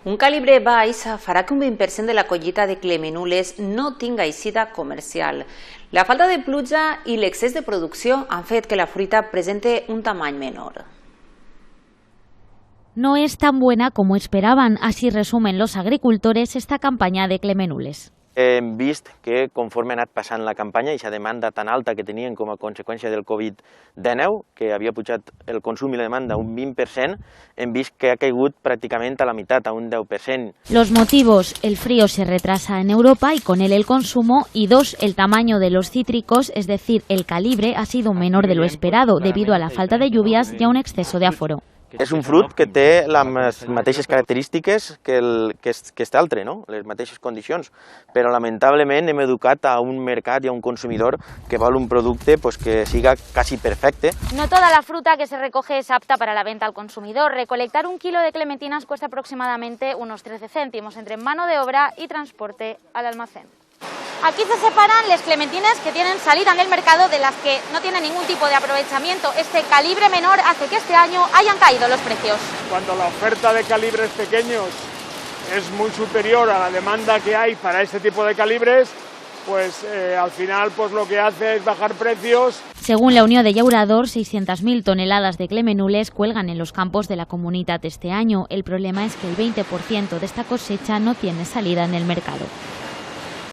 Un calibre baix farà que un 20% de la collita de clemenules no tinga eixida comercial. La falta de pluja i l'excés de producció han fet que la fruita presente un tamany menor. No es tan buena como esperaban, así resumen los agricultores esta campaña de clemenules. Hem vist que conforme ha anat passant la campanya, aquesta demanda tan alta que tenien com a conseqüència del Covid-19, que havia pujat el consum i la demanda un 20%, hem vist que ha caigut pràcticament a la meitat, a un 10%. Los motivos: el frío se retrasa en Europa y con él el consumo, y dos, el tamaño de los cítricos, es decir, el calibre ha sido menor de lo esperado debido a la falta de lluvias y a un exceso de aforo. És un fruit que té les mateixes característiques que aquest altre, no? Les mateixes condicions, però lamentablement hem educat a un mercat i a un consumidor que vol un producte que siga quasi perfecte. No toda la fruta que se recoge es apta para la venta al consumidor. Recolectar un kilo de clementinas cuesta aproximadamente unos 13 céntimos entre mano de obra y transporte al almacén. Aquí se separan las clementines que tienen salida en el mercado de las que no tienen ningún tipo de aprovechamiento. Este calibre menor hace que este año hayan caído los precios. Cuando la oferta de calibres pequeños es muy superior a la demanda que hay para este tipo de calibres, pues al final lo que hace es bajar precios. Según la Unión de Llauradors, 600.000 toneladas de clemenules cuelgan en los campos de la comunidad este año. El problema es que el 20% de esta cosecha no tiene salida en el mercado.